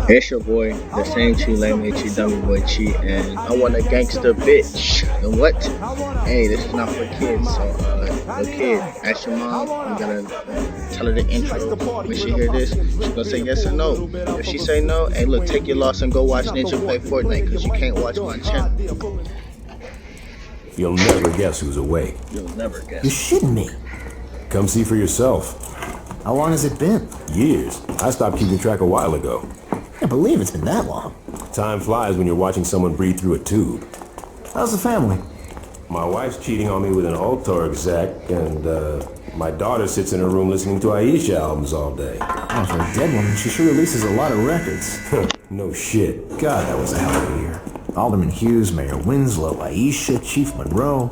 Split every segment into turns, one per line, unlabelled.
It's your boy, the same Chi lame Chi dummy boy Chi, and I want a gangster bitch. And what? Hey, this is not for kids. So, yo, kid, ask your mom. You gotta tell her the intro. When she hear this, she gonna say yes or no. If she say no, hey, look, take your loss and go watch Ninja play Fortnite, cause you can't watch my channel.
You'll never guess who's awake.
You'll never
You're
guess.
shitting me.
Come see for yourself.
How long has it been?
Years. I stopped keeping track a while ago.
I can't believe it's been that long.
Time flies when you're watching someone breathe through a tube.
How's the family?
My wife's cheating on me with an altar exec, and my daughter sits in her room listening to Aisha albums all day.
Oh, for a dead woman, she sure releases a lot of records.
No shit. God, that was a hell of a year.
Alderman Hughes, Mayor Winslow, Aisha, Chief Monroe.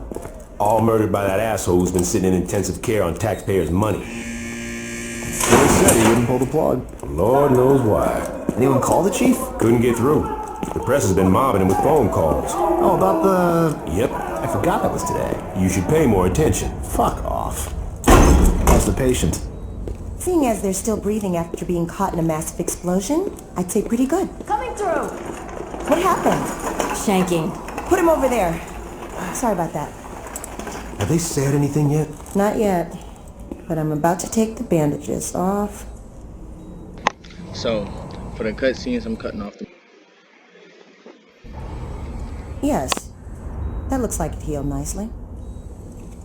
All murdered by that asshole who's been sitting in intensive care on taxpayers' money.
They said he wouldn't pull the plug.
Lord knows why.
Anyone call the chief?
Couldn't get through. The press has been mobbing him with phone calls.
Oh, about the...
Yep.
I forgot that was today.
You should pay more attention.
Fuck off. How's the patient?
Seeing as they're still breathing after being caught in a massive explosion, I'd say pretty good. Coming through! What happened? Shanking. Put him over there. Sorry about that.
Have they said anything yet?
Not yet. But I'm about to take the bandages off.
So, for the cut scenes, I'm cutting off the.
Yes. That looks like it healed nicely.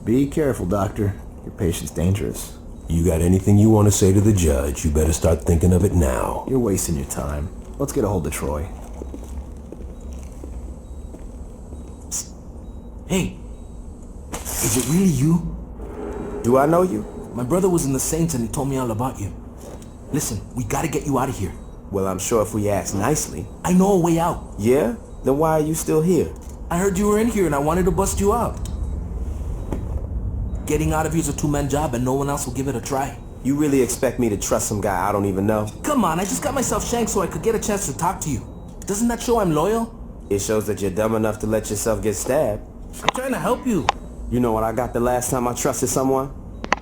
Be careful, doctor. Your patient's dangerous.
You got anything you want to say to the judge, you better start thinking of it now.
You're wasting your time. Let's get a hold of Troy.
Psst. Hey, is it really you?
Do I know you?
My brother was in the Saints and he told me all about you. Listen, we gotta get you out of here.
Well, I'm sure if we ask nicely.
I know a way out.
Yeah? Then why are you still here?
I heard you were in here and I wanted to bust you out. Getting out of here's a two-man job and no one else will give it a try.
You really expect me to trust some guy I don't even know?
Come on, I just got myself shanked so I could get a chance to talk to you. Doesn't that show I'm loyal?
It shows that you're dumb enough to let yourself get stabbed.
I'm trying to help you.
You know what I got the last time I trusted someone?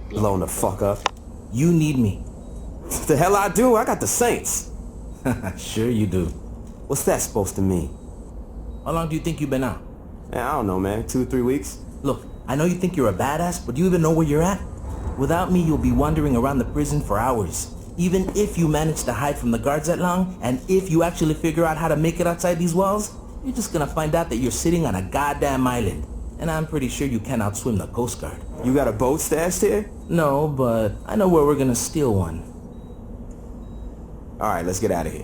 Blown the fuck up.
You need me.
The hell I do? I got the Saints.
Sure you do.
What's that supposed to mean?
How long do you think you've been out?
Man, I don't know, man. 2 or 3 weeks?
Look, I know you think you're a badass, but do you even know where you're at? Without me, you'll be wandering around the prison for hours. Even if you manage to hide from the guards that long, and if you actually figure out how to make it outside these walls, you're just gonna find out that you're sitting on a goddamn island. And I'm pretty sure you can't outswim the Coast Guard.
You got a boat stashed here?
No, but I know where we're gonna steal one.
Alright, let's get out of here.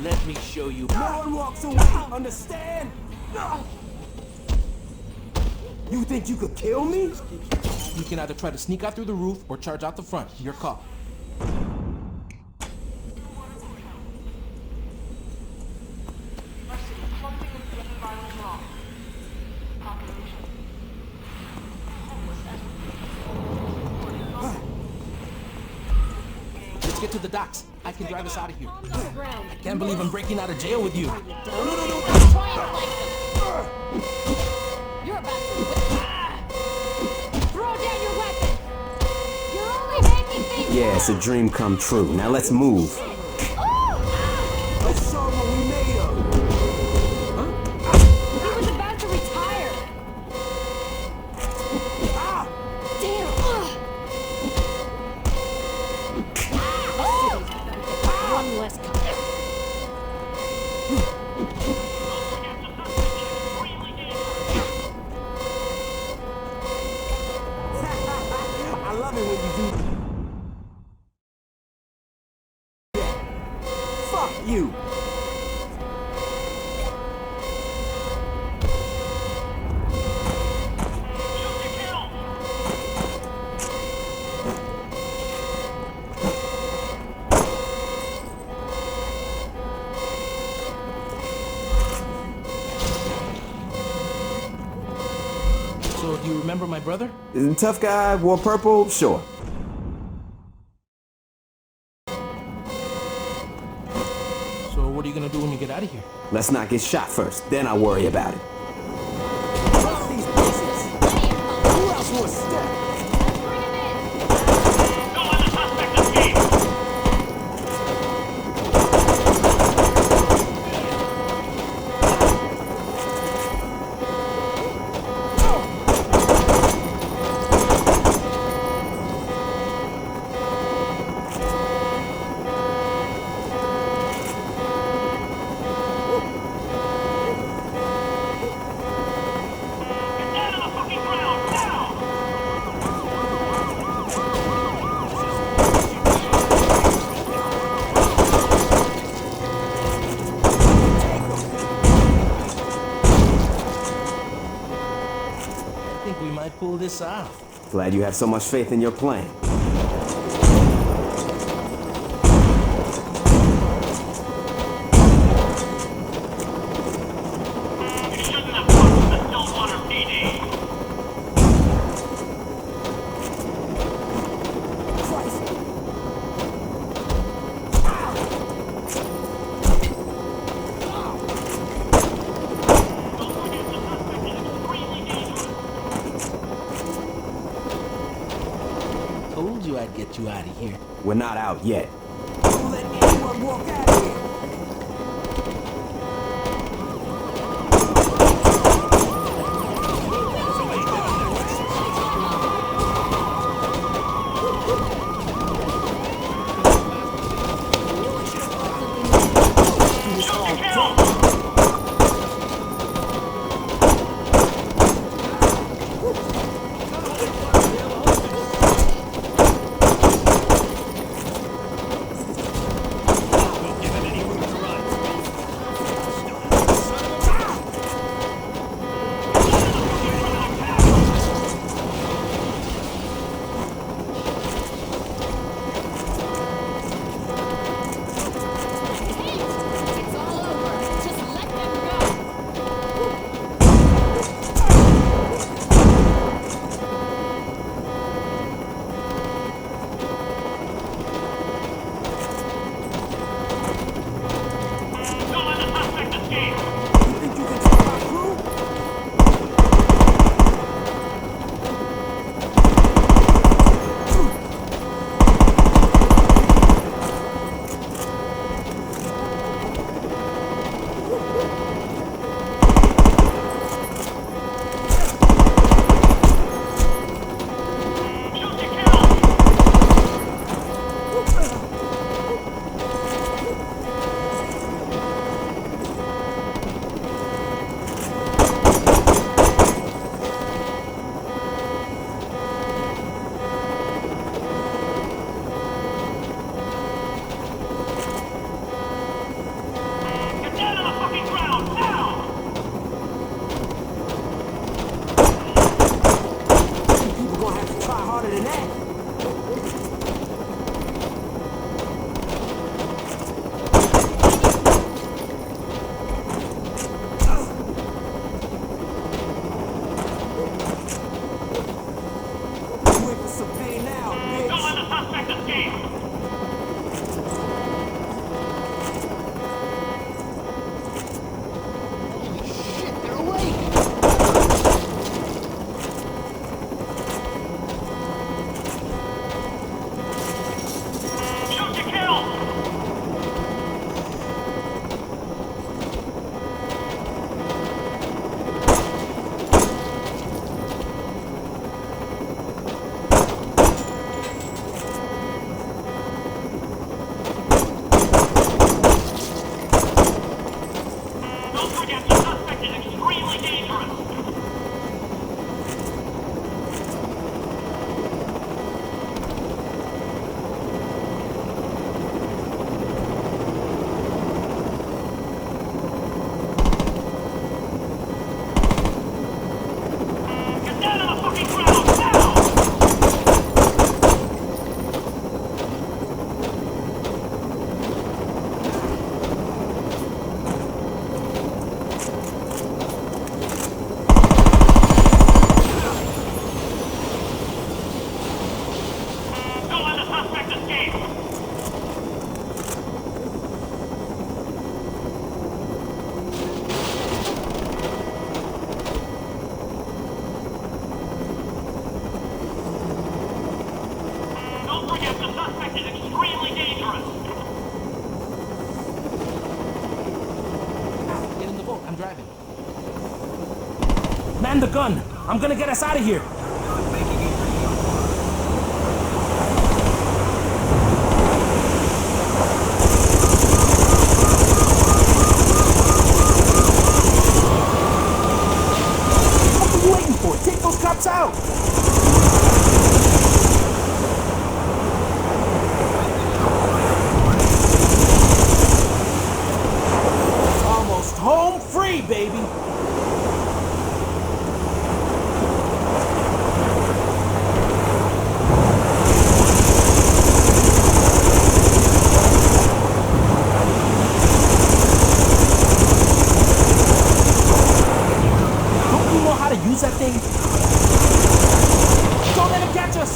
Let me show you.
No one walks away, understand? You think you could kill me?
You can either try to sneak out through the roof or charge out the front. Your call. Let's get to the docks. I can drive us out of here. I can't believe I'm breaking out of jail with you.
You're about to throw down your weapon. You're only making things
Yeah, it's a dream come true. Now let's move.
Let's show what we made of. He was about to retire. Damn. One less cut.
I love it when you do. Fuck you.
So, do you remember my brother?
Tough guy, wore purple, sure.
what are you gonna do when you get out of here?
Let's not get shot first, then I'll worry about it.
Who else wants step? Let's bring him in.
Don't let the suspect escape! Get down to the fucking ground, now!
I think we might pull this off.
Glad you have so much faith in your plan.
You shouldn't have fucked with the Stillwater PD. Don't forget the suspect is extremely dangerous.
Told you I'd get you out of here.
We're not out yet.
Don't let anyone walk out of here.
the gun. I'm gonna get us out of here. What are you waiting for? Take those cops out. Almost home free, baby. Use that thing. Don't let him catch us.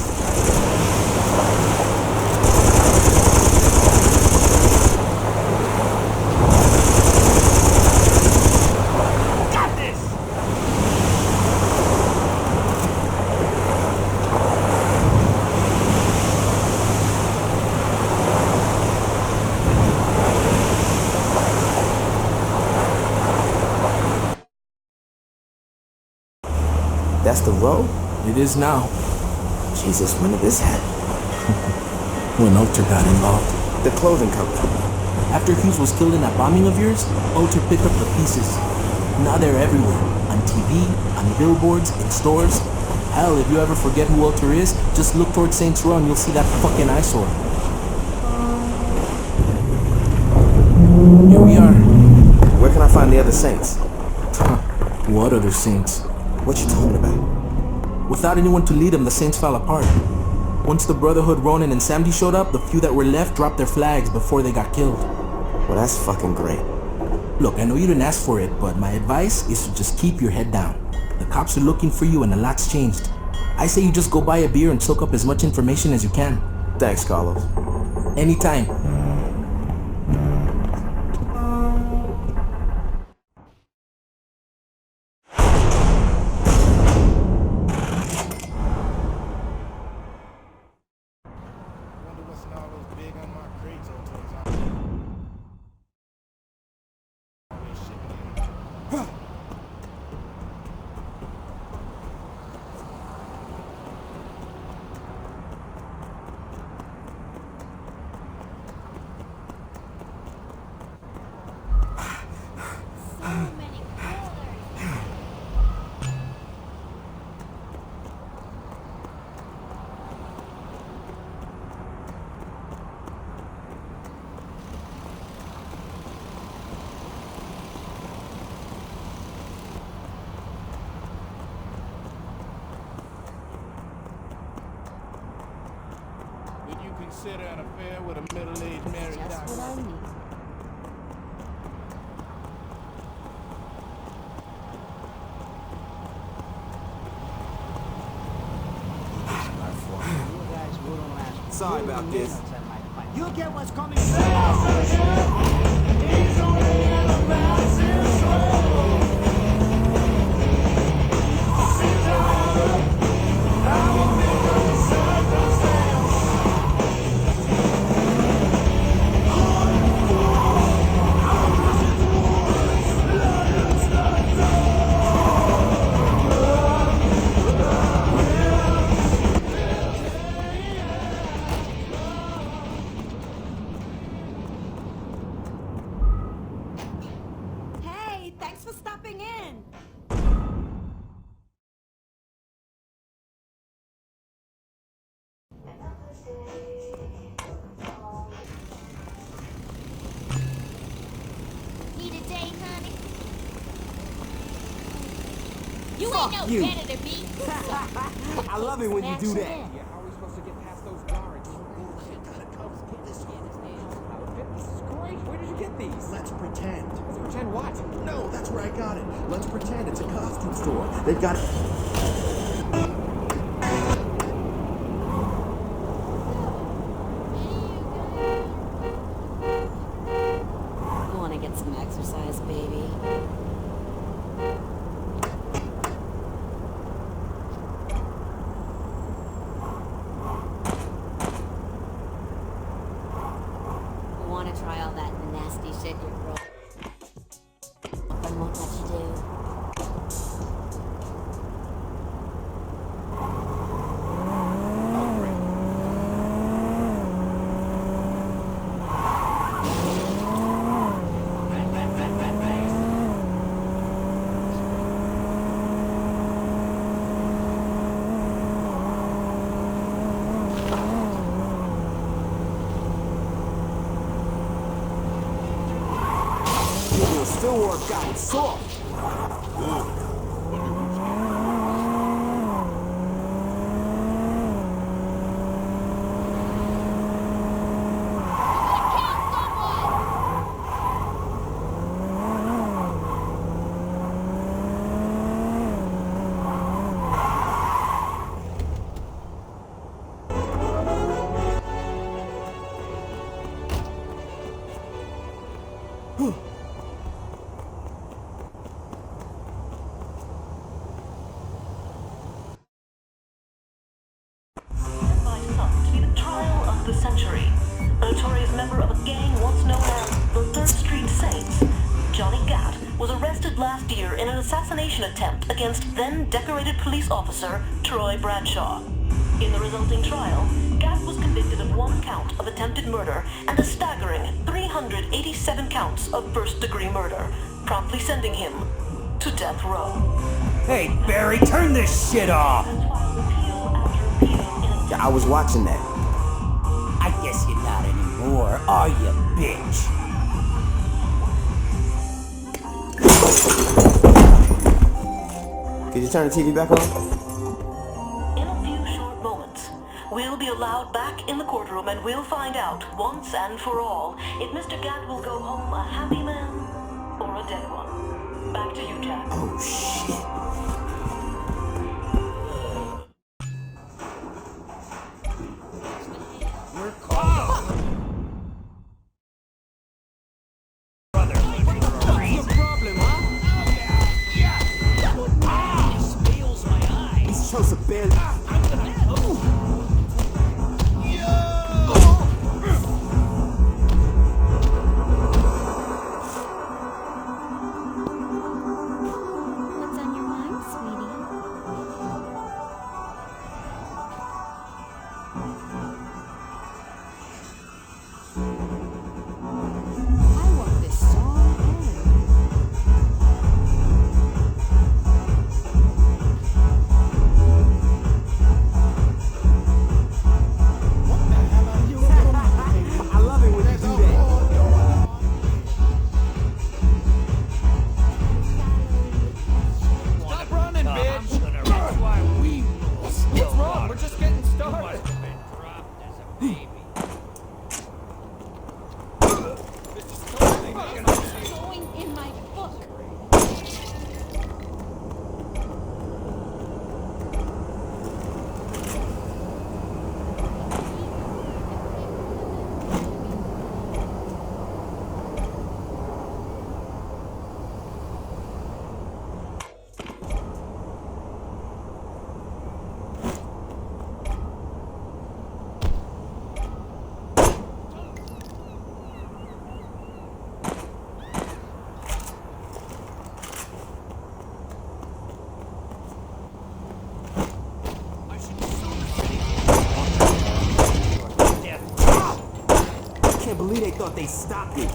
Got this.
That's the road?
It is now.
Jesus, when did this happen?
When Ulter got involved.
The clothing company.
After Hughes was killed in that bombing of yours, Ulter picked up the pieces. Now they're everywhere. On TV, on billboards, in stores. Hell, if you ever forget who Ulter is, just look towards Saints Row and you'll see that fucking eyesore. Here we are.
Where can I find the other saints?
What other saints?
What you talking about?
Without anyone to lead them, the Saints fell apart. Once the Brotherhood, Ronin, and Samdi showed up, the few that were left dropped their flags before they got killed.
Well, that's fucking great.
Look, I know you didn't ask for it, but my advice is to just keep your head down. The cops are looking for you and a lot's changed. I say you just go buy a beer and soak up as much information as you can.
Thanks, Carlos.
Anytime.
Consider an affair with a middle-aged married doctor.
Just what I need.
Sorry about this.
You get what's coming.
Thanks for stopping in.
Need a date, honey? You
Fuck
ain't no
you.
better than me.
I love it when you do that.
Yeah,
How are we supposed to get past those guards? This is great. Where did you get these?
Let's pretend.
Pretend what?
No, that's where I got it. Let's pretend it's a costume store. They've got.
You want to get some exercise, baby? You want to try all that nasty shit your girl won't let you do?
still work out. Soft.
The century. A notorious member of a gang once known as the 3rd Street Saints, Johnny Gat was arrested last year in an assassination attempt against then-decorated police officer Troy Bradshaw. In the resulting trial, Gat was convicted of 1 count of attempted murder and a staggering 387 counts of first-degree murder, promptly sending him to death row.
Hey, Barry, turn this shit off!
Yeah, I was watching that.
I guess you're not anymore, are you, bitch?
Could you turn the TV back on?
In a few short moments, we'll be allowed back in the courtroom and we'll find out, once and for all, if Mr. Gat will go home a happy man or a dead one. Back to you, Jack.
Oh, shit.
What's on your mind, sweetie? I want this song
I love it when you do that.
Stop running, bitch! That's why we What's wrong? We're just getting started.
going in my book.
I can't believe they thought they stopped it.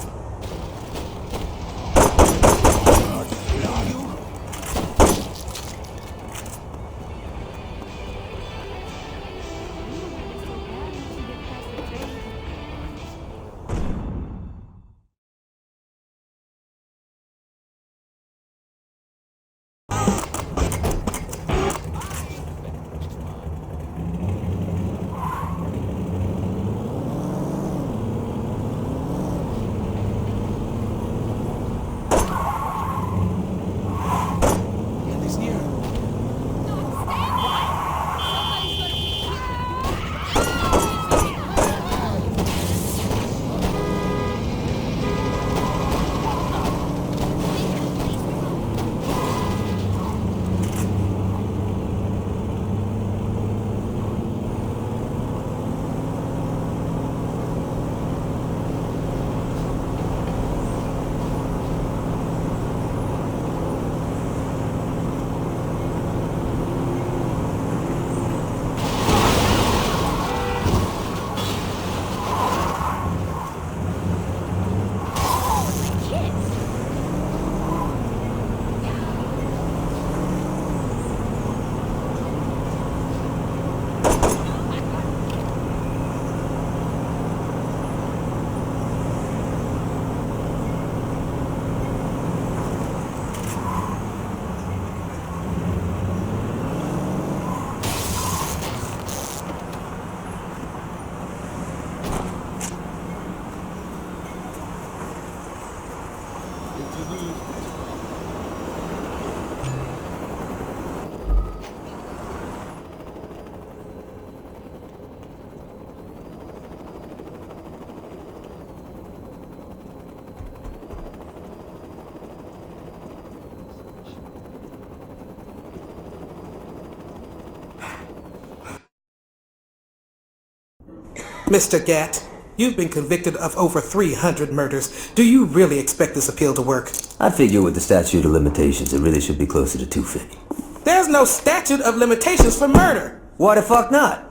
Mr. Gatt, you've been convicted of over 300 murders. Do you really expect this appeal to work?
I figure with the statute of limitations, it really should be closer to 250.
There's no statute of limitations for murder.
Why the fuck not?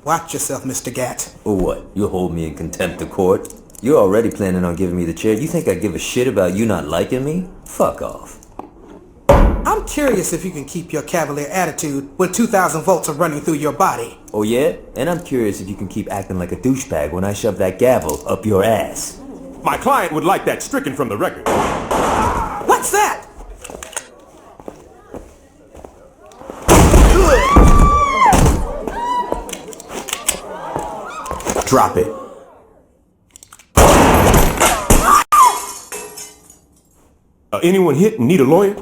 Watch yourself, Mr. Gatt.
Or what? You'll hold me in contempt of court? You're already planning on giving me the chair. You think I give a shit about you not liking me? Fuck off.
I'm curious if you can keep your cavalier attitude when 2,000 volts are running through your body.
Oh yeah? And I'm curious if you can keep acting like a douchebag when I shove that gavel up your ass.
My client would like that stricken from the record.
What's that?
Drop it.
Anyone hit and need a lawyer?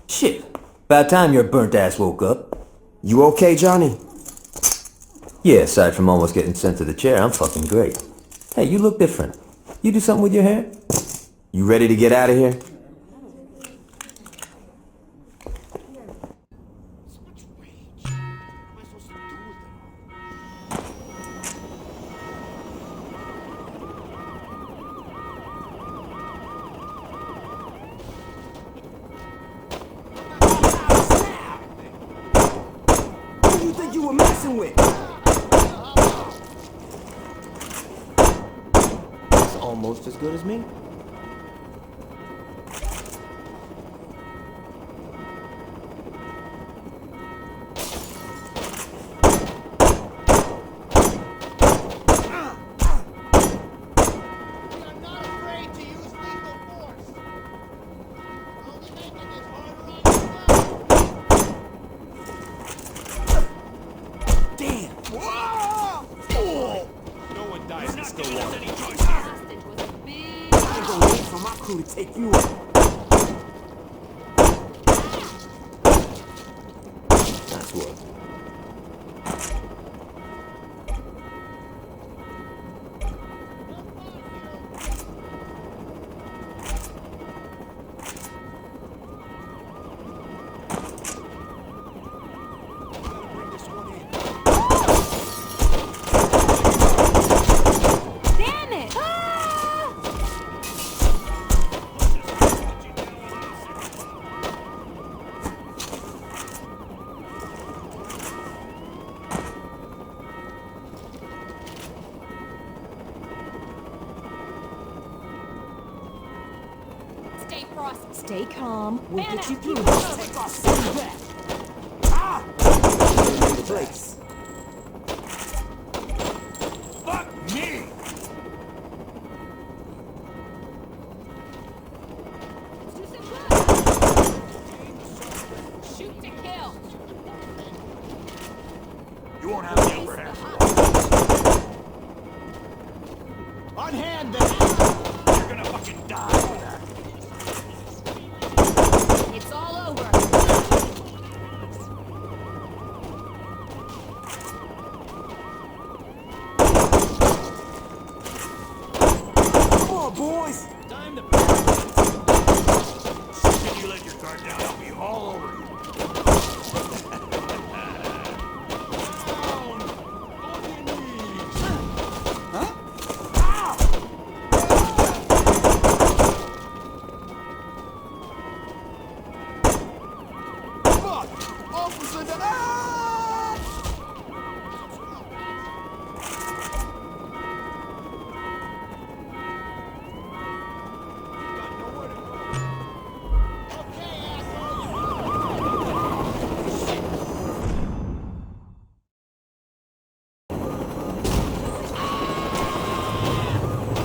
Shit. About time your burnt ass woke up.
You okay, Johnny?
Yeah, aside from almost getting sent to the chair, I'm fucking great. Hey, you look different. You do something with your hair?
You ready to get out of here? Almost as good as me.
To take you out.
Nice work.
Stay calm.
We'll get you through this. Take our city back. Ah! Place. Fuck me!
Shoot to kill.
You won't have the upper hand. Unhand them! You're gonna fucking die for that.
It's all over.
Come on, boys!
Time to
If you let your guard down, I'll be all over you.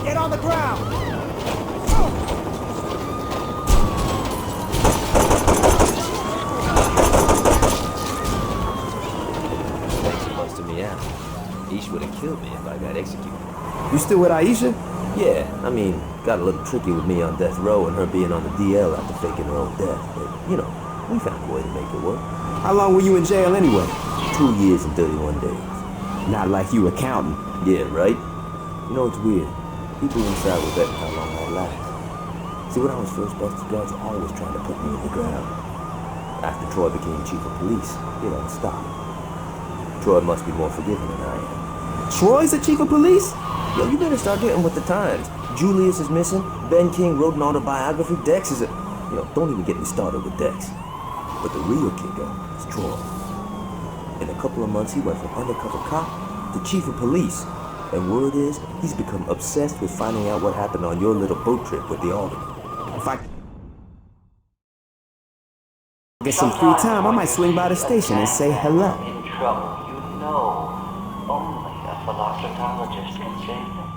Get on the ground!
Thanks so much to me out. Ish would have killed me if I got executed.
You still with Aisha?
Yeah, I mean, got a little tricky with me on death row and her being on the DL after faking her own death. But, you know, we found a way to make it work.
How long were you in jail anyway?
2 years and 31 days.
Not like you were counting.
Yeah, right? You know, it's weird. People inside were betting how long I'd last. See, when I was first busted, guards were always trying to put me in the ground. After Troy became chief of police, it all stopped. Troy must be more forgiving than I am.
Troy's the chief of police?
Yo, you better start getting with the times. Julius is missing. Ben King wrote an autobiography. Dex is a... You know, don't even get me started with Dex. But the real kicker is Troy. In a couple of months, he went from undercover cop to chief of police. And word is, he's become obsessed with finding out what happened on your little boat trip with the alderman.
If I get some free time, I might swing by the station and say hello.
In trouble, you know. Only a philosophologist can save them.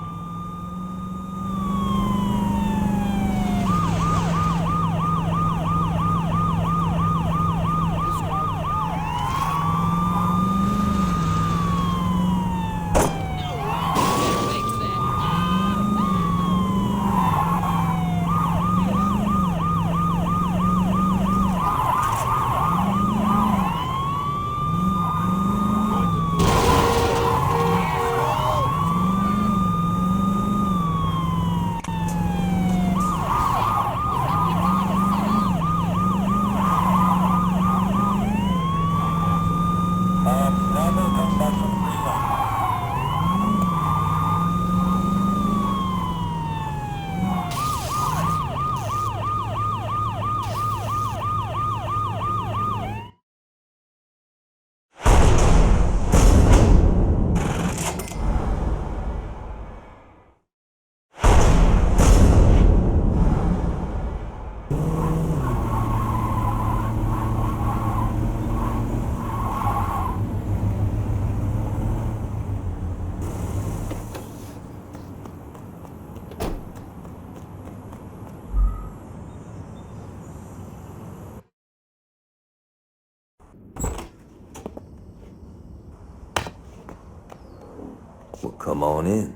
Well, come on in.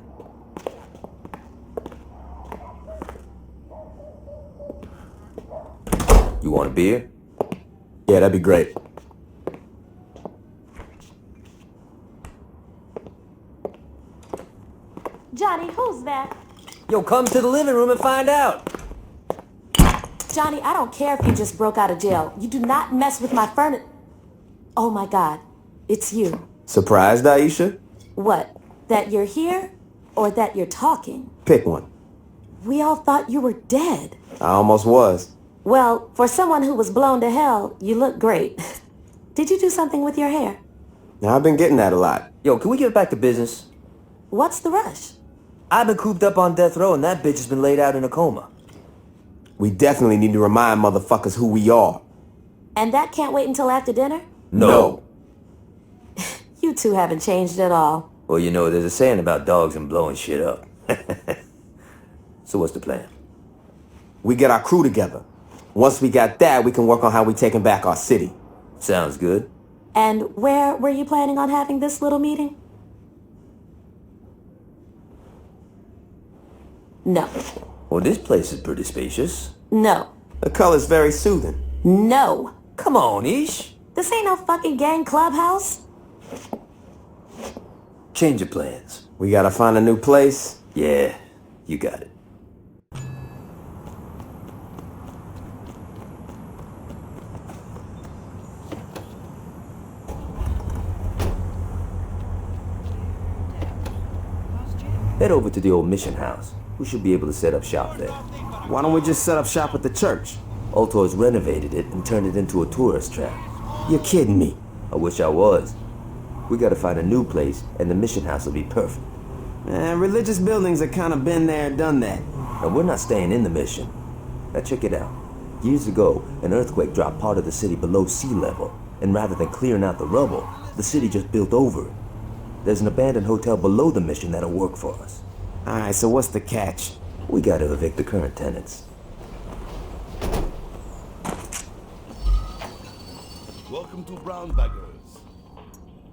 You want a beer?
Yeah, that'd be great.
Johnny, who's that?
Yo, come to the living room and find out.
Johnny, I don't care if you just broke out of jail. You do not mess with my furniture. Oh my God, it's you.
Surprised, Aisha?
What? That you're here or that you're talking?
Pick one.
We all thought you were dead.
I almost was.
Well, for someone who was blown to hell, you look great. Did you do something with your hair?
Now, I've been getting that a lot.
Yo, can we get back to business?
What's the rush?
I've been cooped up on death row and that bitch has been laid out in a coma.
We definitely need to remind motherfuckers who we are.
And that can't wait until after dinner?
No.
You two haven't changed at all.
Well, you know, there's a saying about dogs and blowing shit up. So what's the plan?
We get our crew together. Once we got that, we can work on how we taking back our city.
Sounds good.
And where were you planning on having this little meeting? No.
Well, this place is pretty spacious.
No.
The color's very soothing.
No.
Come on, Ish.
This ain't no fucking gang clubhouse.
Change your plans.
We gotta find a new place.
Yeah, you got it. Head over to the old mission house. We should be able to set up shop there.
Why don't we just set up shop at the church?
Altor's renovated it and turned it into a tourist trap.
You're kidding me.
I wish I was. We gotta find a new place, and the mission house will be perfect.
Religious buildings have kind of been there, done that.
And we're not staying in the mission. Now check it out. Years ago, an earthquake dropped part of the city below sea level, and rather than clearing out the rubble, the city just built over it. There's an abandoned hotel below the mission that'll work for us.
Alright, so what's the catch?
We gotta evict the current tenants.
Welcome to Brown Baggers.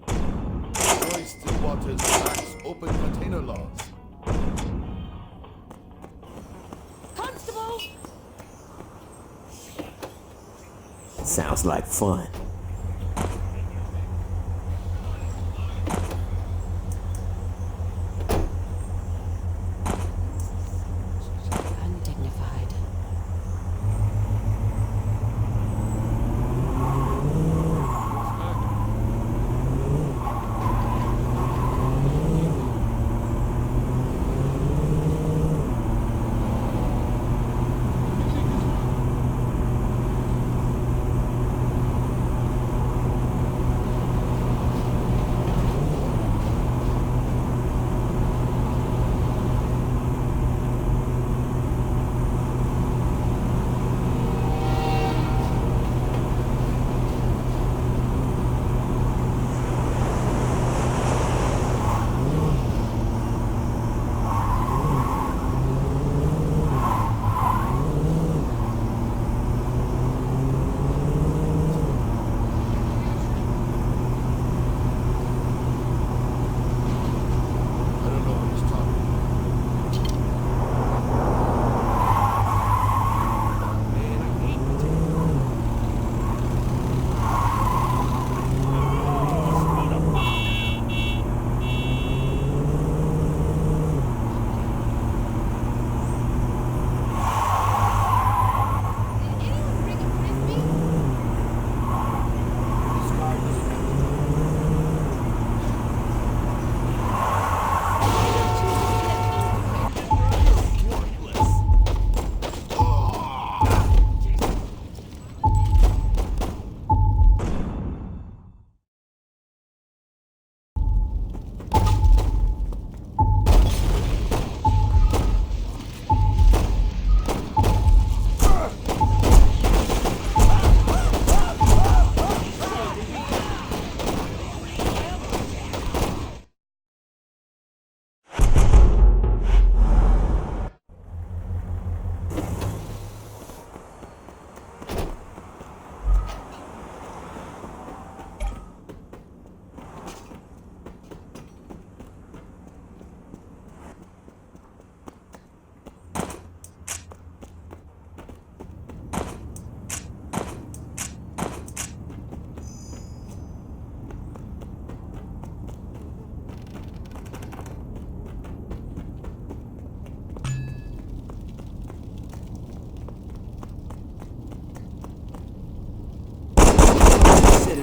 Roy Stillwater's tax open container laws.
Sounds like fun.
Undignified.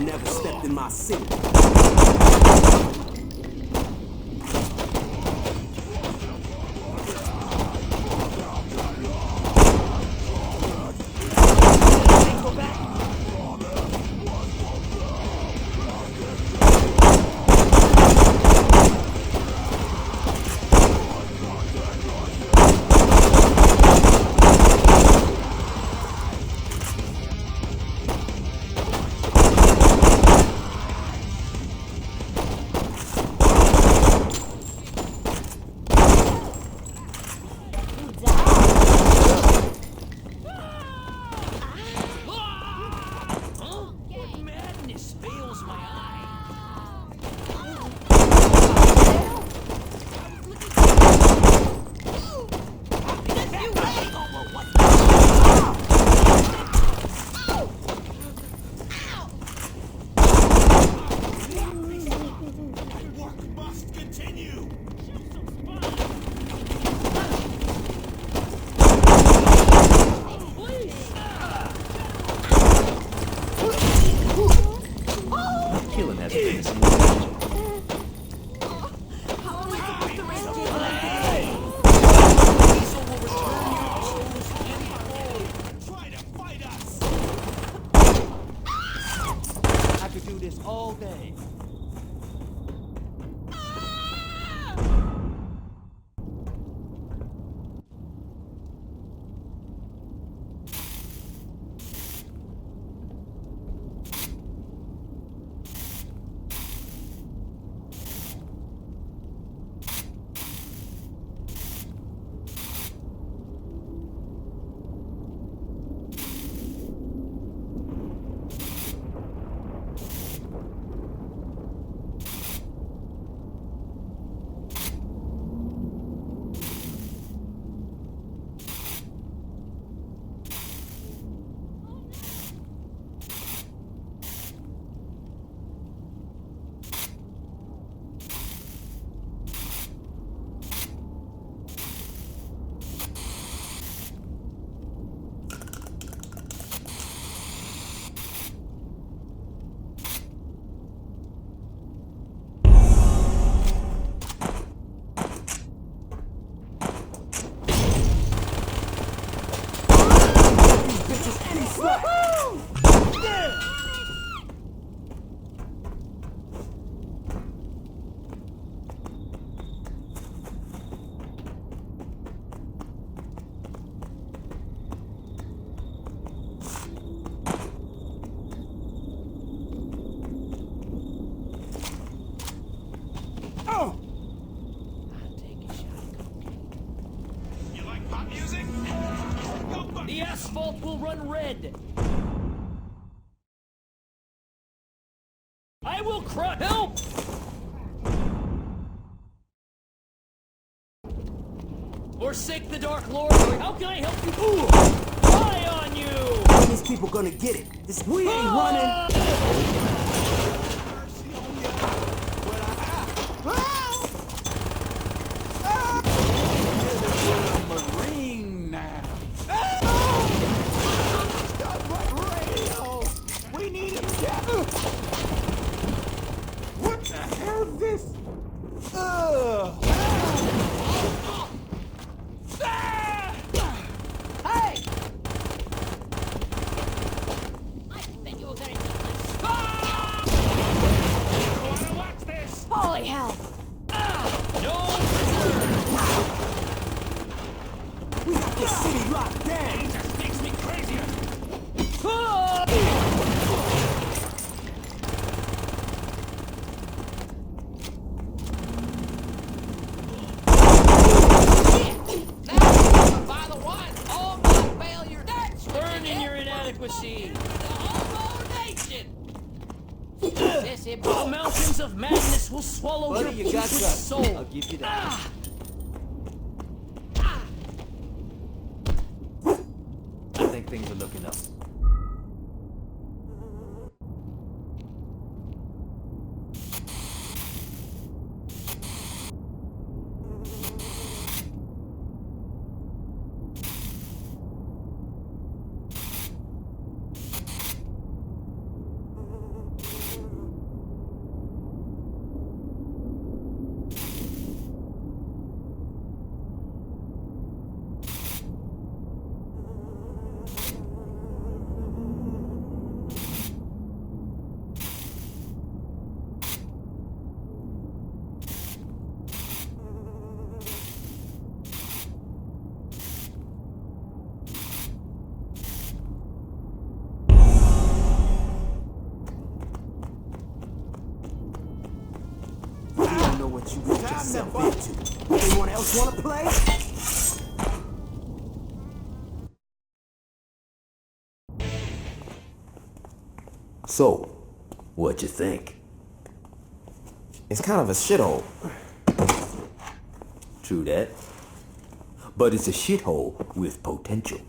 Never stepped in my city.
The asphalt will run red. I will crush. Help! Forsake the Dark Lord. How can I help you? Ooh! Eye on you!
When these people gonna get it? This we ain't running.
Marine now. Radio. We need him together. What the hell is this?
Hey! I think you were gonna watch this! Holy hell!
No return!
We got this city locked down.
It just makes me crazier.
By the one, all my failure. That's
Burn in your inadequacy.
the whole nation.
The mountains of madness will swallow your putrid soul.
I'll give you that. I think things are looking up.
What you got yourself into? Anyone else want to play?
So, what you think?
It's kind of a shithole.
True that. But it's a shithole with potential.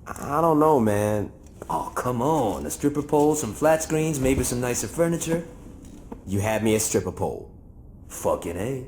I don't know, man.
Oh, come on. A stripper pole, some flat screens, maybe some nicer furniture.
You had me a stripper pole.
Fucking A.